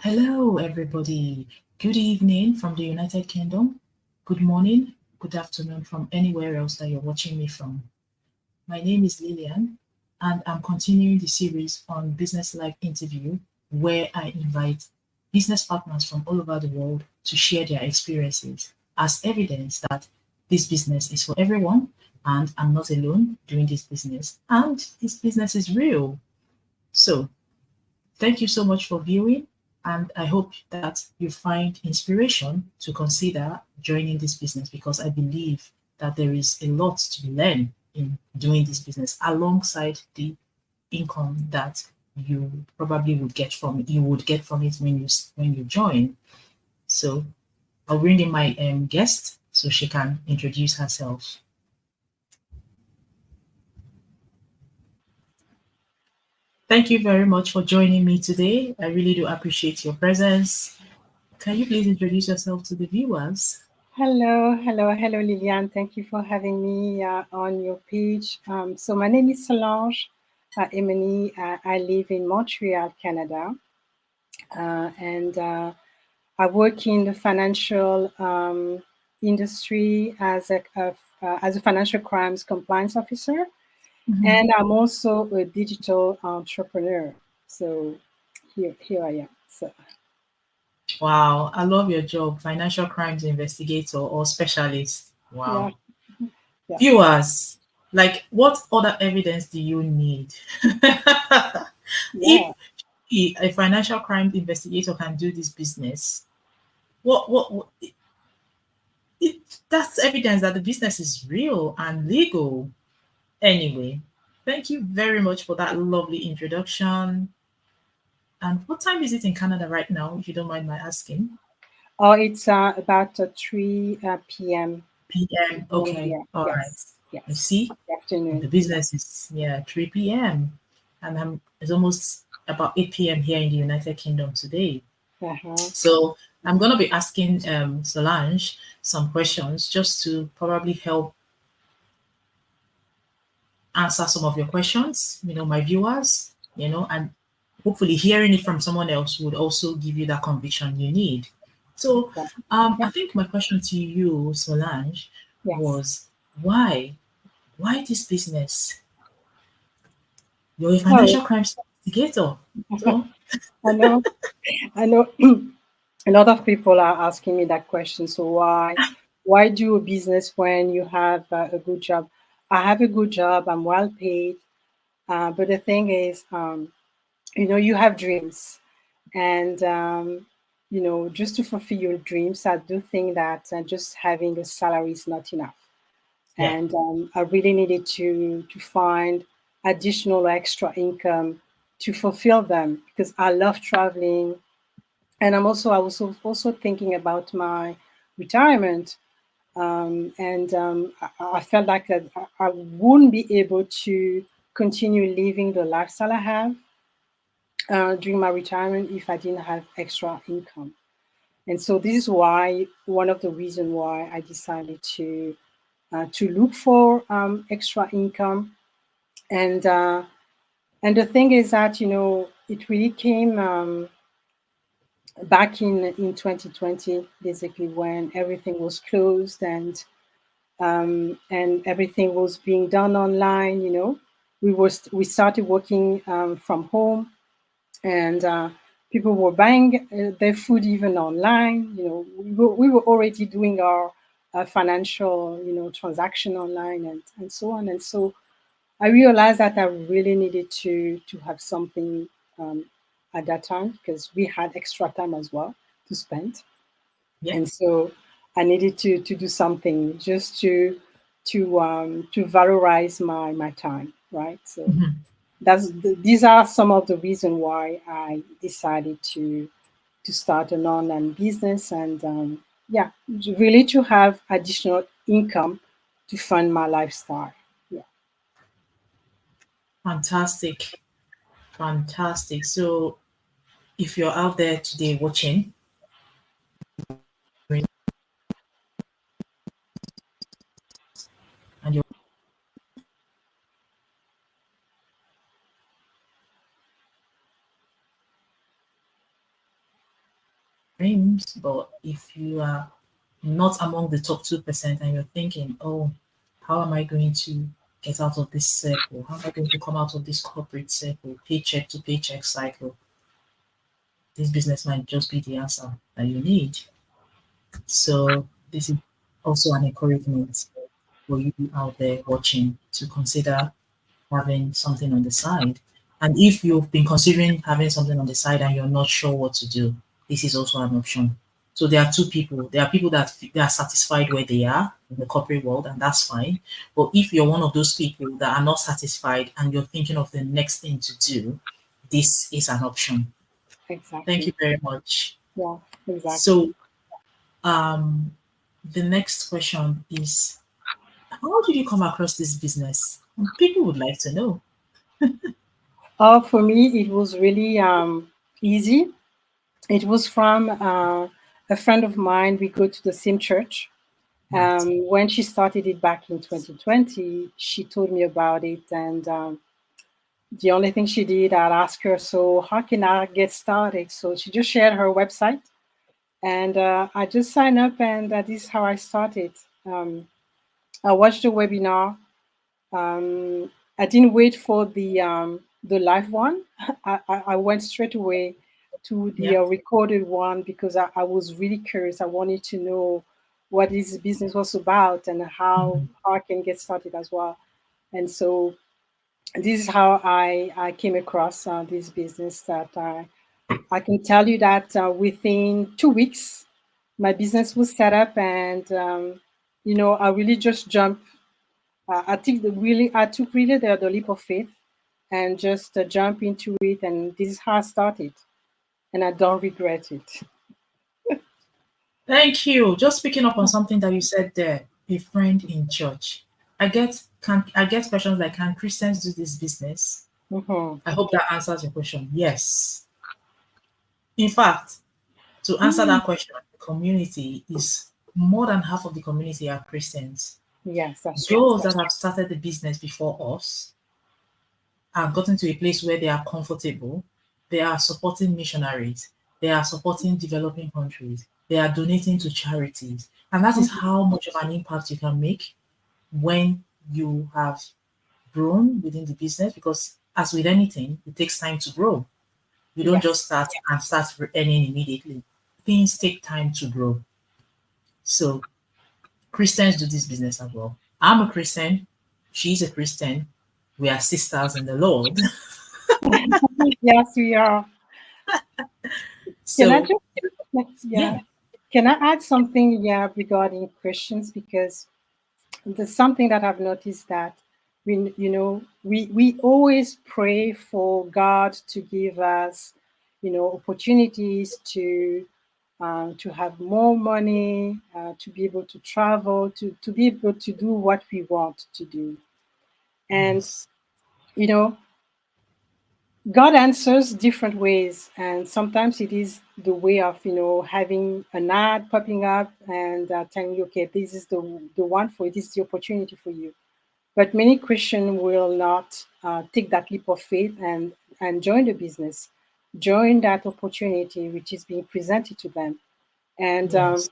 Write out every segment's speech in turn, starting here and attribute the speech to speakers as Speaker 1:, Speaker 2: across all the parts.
Speaker 1: Hello, everybody. Good evening from the United Kingdom. Good morning, good afternoon from anywhere else that you're watching me from. My name is Lillian, and I'm continuing the series on Business Life Interview, where I invite business partners from all over the world to share their experiences as evidence that this business is for everyone, and I'm not alone doing this business, and this business is real. So, thank you so much for viewing, and I hope that you find inspiration to consider joining this business because I believe that there is a lot to learn in doing this business alongside the income that you would get from it when you join. So I'll bring in my guest so she can introduce herself. Thank you very much for joining me today. I really do appreciate your presence. Can you please introduce yourself to the viewers?
Speaker 2: Hello, Liliane. Thank you for having me on your page. So my name is Solange Emily. I live in Montreal, Canada, and I work in the financial industry as a financial crimes compliance officer,
Speaker 1: Mhm.
Speaker 2: and I'm also a digital entrepreneur. So here I am. So
Speaker 1: Wow, I love your job, financial crimes investigator or specialist.
Speaker 2: yeah,
Speaker 1: Wow.
Speaker 2: yeah.
Speaker 1: Viewers, like what other evidence do you need?
Speaker 2: Yeah.
Speaker 1: If a financial crime investigator can do this business, what that's evidence that the business is real and legal. Anyway, thank you very much for that lovely introduction. And what time is it in Canada right now, if you don't mind my asking?
Speaker 2: Oh, it's about 3 p.m.
Speaker 1: PM.
Speaker 2: in
Speaker 1: Okay.
Speaker 2: here.
Speaker 1: All right.
Speaker 2: Yes,
Speaker 1: I
Speaker 2: yes.
Speaker 1: see. The
Speaker 2: Afternoon. Yeah.
Speaker 1: business is 3 p.m. and it's almost about 8 p.m. here in the United Kingdom today.
Speaker 2: Uh-huh.
Speaker 1: So I'm gonna be asking Solange some questions just to probably help answer some of your questions, my viewers, and hopefully hearing it from someone else would also give you that conviction you need. So
Speaker 2: Okay.
Speaker 1: I
Speaker 2: Yeah.
Speaker 1: think my question to you, Solange,
Speaker 2: Yes.
Speaker 1: was why? Why this business? You're a
Speaker 2: Oh,
Speaker 1: financial crimes investigator. So,
Speaker 2: I know. I know. A lot of people are asking me that question. So why do a business when you have a good job? I have a good job. I'm well paid. But the thing is, you have dreams, and just to fulfill your dreams, I do think that just having a salary is not enough.
Speaker 1: yeah,
Speaker 2: And I really needed to find additional extra income to fulfill them because I love traveling, and I was also thinking about my retirement, and I felt like I wouldn't be able to continue living the lifestyle I have during my retirement if I didn't have extra income. And so this is why one of the reasons why I decided to look for extra income. And uh, and the thing is that it really came back in 2020, basically when everything was closed and everything was being done online. We started working from home, and people were buying their food even online. We were already doing our financial transaction online, and so on. And so I realized that I really needed to have something um, at that time because we had extra time as well to spend,
Speaker 1: yeah.
Speaker 2: and so I needed to do something just to valorize my time, right? So
Speaker 1: Mhm.
Speaker 2: these are some of the reasons why I decided to start an online business, and yeah, really to have additional income to fund my lifestyle. Yeah.
Speaker 1: Fantastic, fantastic. So, if you're out there today watching, and you're dreams, but if you are not among the top 2% and you're thinking, oh, how am I going to get out of this circle? How am I going to come out of this corporate circle, paycheck to paycheck cycle? This business might just be the answer that you need. So this is also an encouragement for you out there watching to consider having something on the side. And if you've been considering having something on the side and you're not sure what to do, this is also an option. So there are two people. There are people that they are satisfied where they are in the corporate world, and that's fine. But if you're one of those people that are not satisfied and you're thinking of the next thing to do, this is an option. Thank
Speaker 2: Exactly.
Speaker 1: you very much.
Speaker 2: Yeah, exactly.
Speaker 1: So um, the next question is, how did you come across this business? People would like to know.
Speaker 2: For me, it was really easy. It was from a friend of mine. We go to the same church.
Speaker 1: Right.
Speaker 2: When she started it back in 2020, she told me about it. And the only thing she did, I'd ask her, so how can I get started? So she just shared her website. And I just signed up, and this is how I started. Um, I watched the webinar. I didn't wait for the live one. I went straight away to the
Speaker 1: Yeah.
Speaker 2: recorded one because I was really curious. I wanted to know what this business was about and
Speaker 1: Mhm.
Speaker 2: how I can get started as well. And so this is how I came across this business that I can tell you that within 2 weeks, my business was set up, and I really just jumped. I took really the leap of faith and just jump into it, and this is how I started, and I don't regret it.
Speaker 1: Thank you. Just picking up on something that you said there, a friend in church. I get questions like, can Christians do this business?
Speaker 2: Mm-hmm.
Speaker 1: I hope that answers your question. Yes. In fact, to answer
Speaker 2: Mm,
Speaker 1: that question, the community is more than half of the community are Christians.
Speaker 2: yes, that's true.
Speaker 1: Those that have started the business before us have gotten to a place where they are comfortable. They are supporting missionaries. They are supporting developing countries. They are donating to charities. And that is
Speaker 2: Mhm.
Speaker 1: how much of an impact you can make when you have grown within the business. Because as with anything, it takes time to grow. You don't
Speaker 2: Yes,
Speaker 1: just start and start earning immediately. Things take time to grow. So Christians do this business as well. I'm a Christian. She's a Christian. We are sisters in the Lord.
Speaker 2: yes, we are. Can I
Speaker 1: So
Speaker 2: just, yeah,
Speaker 1: yeah.
Speaker 2: can I add something, yeah, regarding Christians? Because there's something that I've noticed that we always pray for God to give us, opportunities to have more money, to be able to travel, to be able to do what we want to do. And,
Speaker 1: Yes.
Speaker 2: you know, God answers different ways. And sometimes it is the way of, having an ad popping up and telling you, okay, this is the one for you, this is the opportunity for you. But many Christians will not take that leap of faith and join the business, join that opportunity which is being presented to them. And
Speaker 1: Yes.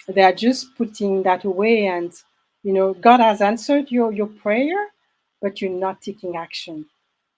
Speaker 2: they are just putting that away. And, God has answered your prayer, but you're not taking action.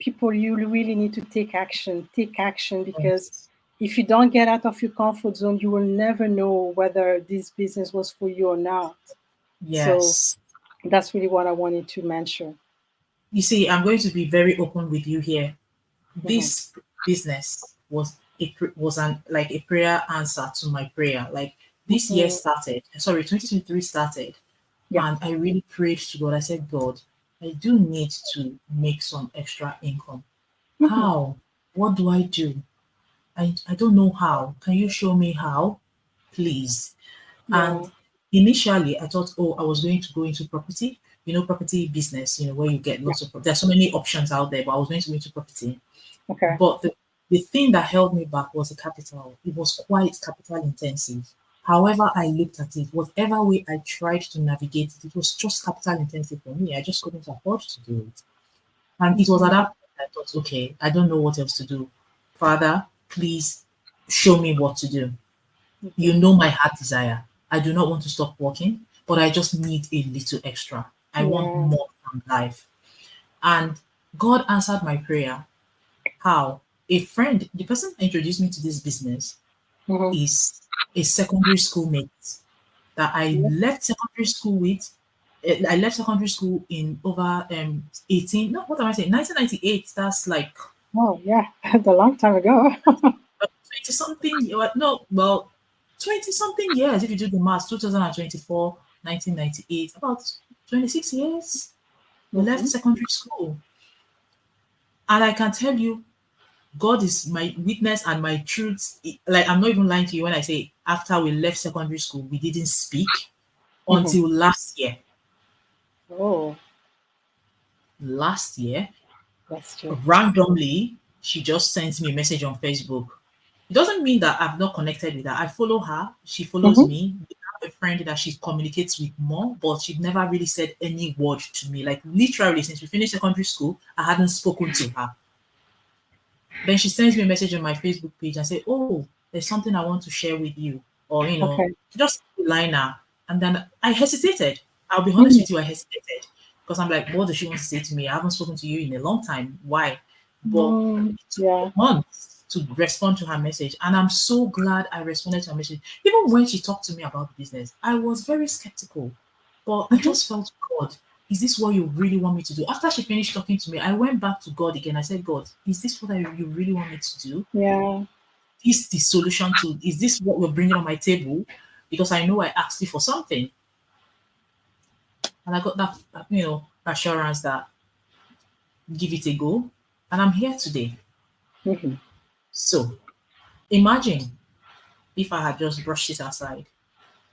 Speaker 2: People, you really need to take action. Take action, because
Speaker 1: Yes.
Speaker 2: if you don't get out of your comfort zone, you will never know whether this business was for you or not. So
Speaker 1: Yes.
Speaker 2: that's really what I wanted to mention.
Speaker 1: You see, I'm going to be very open with you here.
Speaker 2: Mhm.
Speaker 1: This business was was an like a prayer answer to my prayer. Like this year
Speaker 2: Mhm.
Speaker 1: started, sorry, 2023 started,
Speaker 2: Yeah.
Speaker 1: and I really prayed to God. I said, God, I do need to make some extra income.
Speaker 2: Mhm.
Speaker 1: How? What do I do? I don't know how. Can you show me how? Please. And
Speaker 2: Yeah.
Speaker 1: initially, I thought, oh, I was going to go into property, property business, where you get
Speaker 2: Yeah.
Speaker 1: lots of, there's so many options out there, but I was going to go into property.
Speaker 2: Okay.
Speaker 1: But the thing that held me back was the capital. It was quite capital intensive. However, I looked at it, whatever way I tried to navigate it, it was just capital intensive for me. I just couldn't afford to do it. And it was at
Speaker 2: Mhm.
Speaker 1: that point I thought, okay, I don't know what else to do. Father, please show me what to do. You
Speaker 2: Okay.
Speaker 1: know my heart desire. I do not want to stop working, but I just need a little extra. I want
Speaker 2: Yeah.
Speaker 1: more from life. And God answered my prayer. How? A friend, the person that introduced me to this business,
Speaker 2: Mm-hmm.
Speaker 1: is a secondary school mate that I
Speaker 2: Yeah.
Speaker 1: left secondary school with. I left secondary school in over 18, no, what am I saying? 1998. That's like
Speaker 2: Oh, yeah. That's a long time ago.
Speaker 1: 20 something, no, well, 20 something years if you do the math. 2024, 1998, about 26 years. We left
Speaker 2: Mm-hmm.
Speaker 1: secondary school. And I can tell you, God is my witness and my truth. Like, I'm not even lying to you when I say after we left secondary school, we didn't speak
Speaker 2: Mm-hmm.
Speaker 1: until last year.
Speaker 2: Oh,
Speaker 1: Last year,
Speaker 2: that's true.
Speaker 1: randomly, she just sends me a message on Facebook. It doesn't mean that I've not connected with her. I follow her, she follows
Speaker 2: Mm-hmm.
Speaker 1: me. We have a friend that she communicates with more, but she never really said any word to me. Like, literally, since we finished secondary school, I hadn't spoken to her. Then she sends me a message on my Facebook page and say, "Oh, there's something I want to share with you," or
Speaker 2: Okay.
Speaker 1: just a liner. And then I hesitated. I'll be honest
Speaker 2: Mm-hmm.
Speaker 1: with you, I hesitated because I'm like, "What does she want to say to me? I haven't spoken to you in a long time. Why?" But
Speaker 2: Mm,
Speaker 1: it took
Speaker 2: yeah.
Speaker 1: me months to respond to her message, and I'm so glad I responded to her message. Even when she talked to me about the business, I was very skeptical, but I
Speaker 2: Mm-hmm.
Speaker 1: just felt, God, is this what you really want me to do? After she finished talking to me, I went back to God again. I said, God, is this what you really want me to do?
Speaker 2: Yeah.
Speaker 1: Is the solution to, is this what we're bringing on my table? Because I know I asked you for something. And I got that assurance that give it a go. And I'm here today.
Speaker 2: Mm-hmm.
Speaker 1: So imagine if I had just brushed it aside.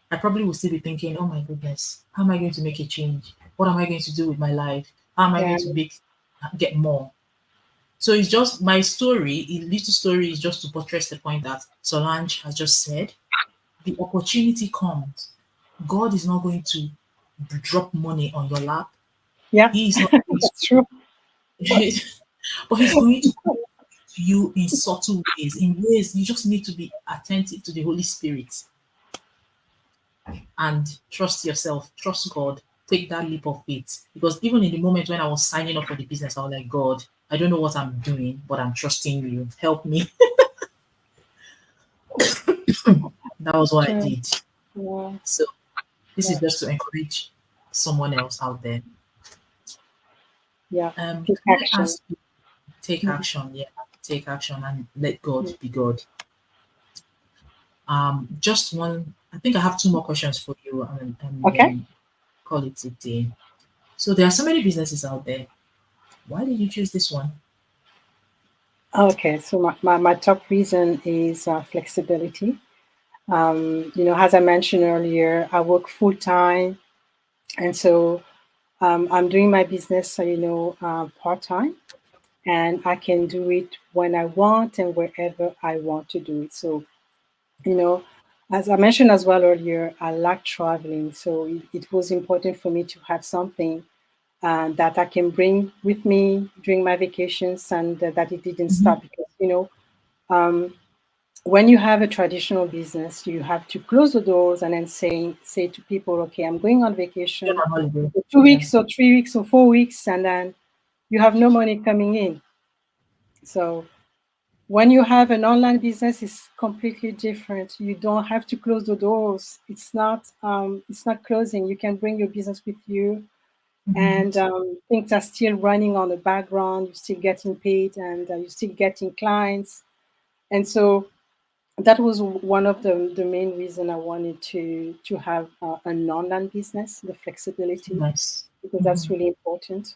Speaker 1: I probably would still be thinking, oh my goodness, how am I going to make a change? What am I going to do with my life? How am I going
Speaker 2: Yeah.
Speaker 1: to get more? So it's just my story, a little story is just to buttress the point that Solange has just said. The opportunity comes. God is not going to drop money on your lap.
Speaker 2: Yeah.
Speaker 1: He is not going
Speaker 2: That's true.
Speaker 1: to, but He's going to come to you in subtle ways, in ways you just need to be attentive to the Holy Spirit and trust yourself, trust God, take that leap of faith. Because even in the moment when I was signing up for the business, I was like, God, I don't know what I'm doing, but I'm trusting you. Help me. That was what I
Speaker 2: True.
Speaker 1: did.
Speaker 2: Yeah.
Speaker 1: So this is
Speaker 2: That's
Speaker 1: just to
Speaker 2: true.
Speaker 1: encourage someone else out there.
Speaker 2: Yeah. Take
Speaker 1: Can I
Speaker 2: action.
Speaker 1: ask you, take
Speaker 2: Mhm.
Speaker 1: action? Yeah, take action and let God be God. Just one. I think I have two more questions for you, and
Speaker 2: Okay.
Speaker 1: then call it a day. So there are so many businesses out there. Why did you choose this one?
Speaker 2: Okay. So my top reason is flexibility. As I mentioned earlier, I work full time, and so I'm doing my business, part time, and I can do it when I want and wherever I want to do it. So, you know, as I mentioned as well earlier, I like traveling, so it was important for me to have something that I can bring with me during my vacations, and that it didn't
Speaker 1: Mhm.
Speaker 2: stop because when you have a traditional business, you have to close the doors and then say to people, okay, I'm going on
Speaker 1: You're
Speaker 2: vacation
Speaker 1: on holiday.
Speaker 2: for two
Speaker 1: Yeah.
Speaker 2: weeks or 3 weeks or 4 weeks, and then you have no money coming in. So when you have an online business, it's completely different. You don't have to close the doors. It's not closing. You can bring your business with you,
Speaker 1: Mhm.
Speaker 2: and things are still running on the background. You're still getting paid, and you're still getting clients. And so that was one of the main reason I wanted to have an online business, the flexibility,
Speaker 1: Nice.
Speaker 2: because that's
Speaker 1: Mhm.
Speaker 2: really important.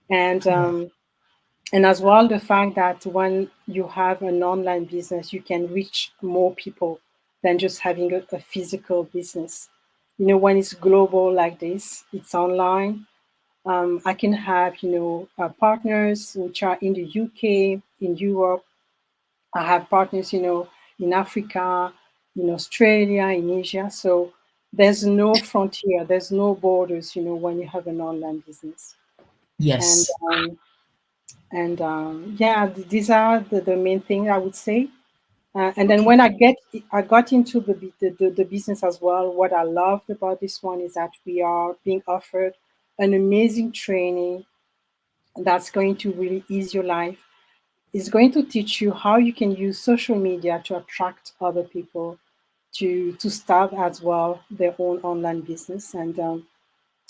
Speaker 2: And
Speaker 1: Yeah.
Speaker 2: as well, the fact that when you have an online business, you can reach more people than just having a physical business. When it's global like this, it's online. I can have partners which are in the UK, in Europe. I have partners, in Africa, in Australia, in Asia. So there's no frontier, there's no borders, when you have an online business. And
Speaker 1: Yes.
Speaker 2: yeah, these are the main thing I would say. And then
Speaker 1: Okay.
Speaker 2: when I got into the business as well. What I loved about this one is that we are being offered an amazing training that's going to really ease your life. It's going to teach you how you can use social media to attract other people to start as well their own online business. And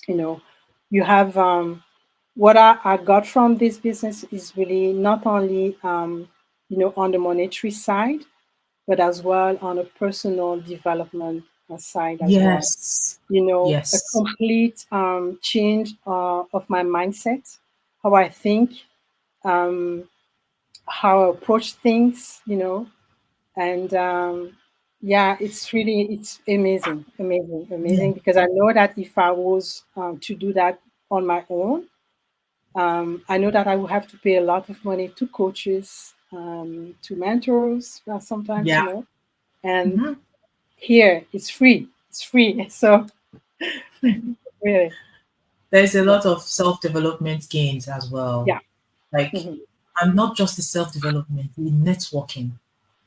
Speaker 2: you know, you have what I got from this business is really not only on the monetary side, but as well on a personal development side as well.
Speaker 1: Yes.
Speaker 2: A
Speaker 1: Yes.
Speaker 2: complete change of my mindset, how I think, um, how I approach things, and yeah, it's amazing, amazing,
Speaker 1: Yeah.
Speaker 2: amazing, because I know that if I was to do that on my own, I know that I would have to pay a lot of money to coaches, to mentors, sometimes,
Speaker 1: Yeah.
Speaker 2: and
Speaker 1: Mhm.
Speaker 2: here it's free. It's free. So really,
Speaker 1: There's a
Speaker 2: yeah,
Speaker 1: lot of self-development gains as well.
Speaker 2: yeah,
Speaker 1: Like,
Speaker 2: hmm
Speaker 1: and not just the self-development, the networking.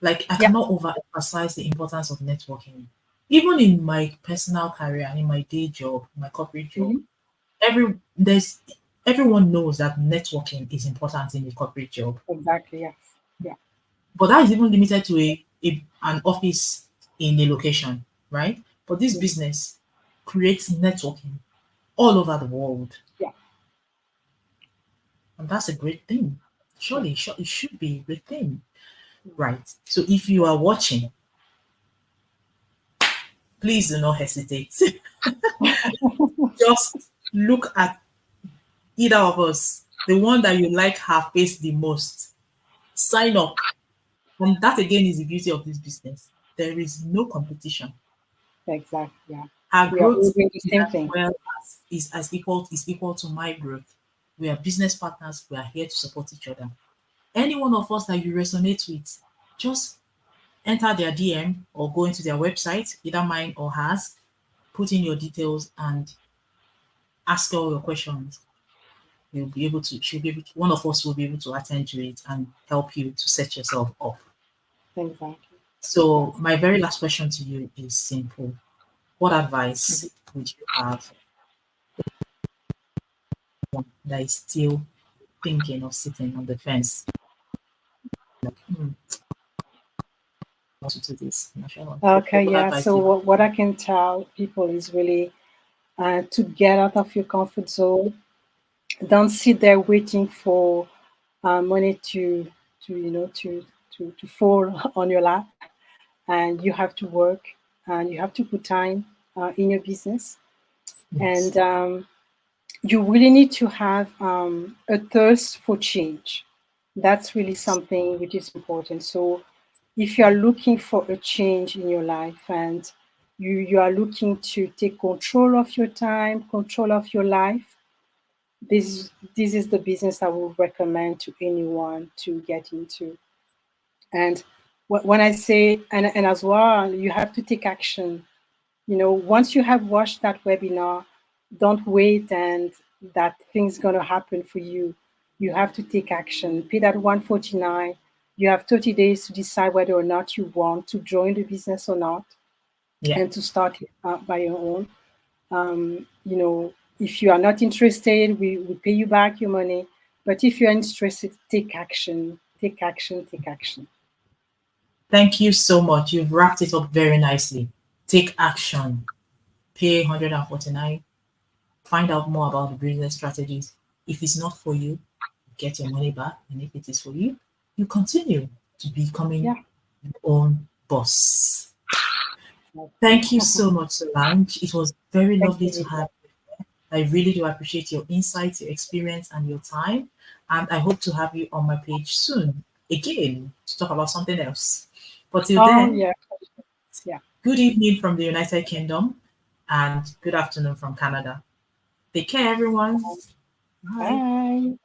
Speaker 1: Like, I
Speaker 2: yeah,
Speaker 1: cannot overemphasize the importance of networking. Even in my personal career and in my day job, my corporate job,
Speaker 2: hmm
Speaker 1: there's everyone knows that networking is important in a corporate job.
Speaker 2: exactly, yes, yeah,
Speaker 1: But that is even limited to an office in a location, right? But this
Speaker 2: hmm
Speaker 1: business creates networking all over the world.
Speaker 2: yeah,
Speaker 1: And that's a great thing.
Speaker 2: yeah,
Speaker 1: Surely, it should be a great thing. Right. So if you are watching, please do not hesitate. Just look at either of us, the one that you like her face the most. Sign up. And that again is the beauty of this business. There is no competition.
Speaker 2: exactly, yeah.
Speaker 1: Our
Speaker 2: We are all
Speaker 1: growth
Speaker 2: doing the
Speaker 1: is
Speaker 2: same
Speaker 1: as
Speaker 2: thing.
Speaker 1: well as equal to my growth. We are business partners. We are here to support each other. Any one of us that you resonate with, just enter their DM or go into their website, either mine or hers, put in your details and ask all your questions. We'll be able to, she'll be able to, one of us will be able to attend to it and help you to set yourself up.
Speaker 2: Exactly,
Speaker 1: So,
Speaker 2: yes.
Speaker 1: my very last question to you is simple. What
Speaker 2: Mhm.
Speaker 1: advice would you have that is still thinking of sitting on the fence? Like, I want to do this. I'm not sure.
Speaker 2: Okay,
Speaker 1: What
Speaker 2: yeah.
Speaker 1: advice
Speaker 2: So
Speaker 1: do you have?
Speaker 2: what I can tell people is really to get out of your comfort zone. Don't sit there waiting for money to fall on your lap, and you have to work, and you have to put time in your business, and
Speaker 1: Yes.
Speaker 2: you really need to have a thirst for change. That's really something which is important. So if you are looking for a change in your life, and you are looking to take control of your time, control of your life, this is the business I would recommend to anyone to get into. And when I say, and as well, you have to take action. Once you have watched that webinar, don't wait and that thing's going to happen for you. You have to take action. Pay that 149. You have 30 days to decide whether or not you want to join the business or not,
Speaker 1: Yeah.
Speaker 2: and to start it by your own. If you are not interested, we pay you back your money. But if you're interested, take action, take action, take action.
Speaker 1: Thank you so much. You've wrapped it up very nicely. Take action. Pay 149. Find out more about the business strategies. If it's not for you, get your money back. And if it is for you, you continue to becoming
Speaker 2: Yeah.
Speaker 1: your own boss.
Speaker 2: Okay.
Speaker 1: Thank you so much, Solange. It was very
Speaker 2: Thank
Speaker 1: lovely
Speaker 2: you,
Speaker 1: to
Speaker 2: Lydia.
Speaker 1: have you. I really do appreciate your insights, your experience, and your time. And I hope to have you on my page soon again to talk about something else. But till
Speaker 2: Oh,
Speaker 1: then,
Speaker 2: yeah. Yeah.
Speaker 1: good evening from the United Kingdom and good afternoon from Canada. Take care, everyone. Bye.
Speaker 2: Bye.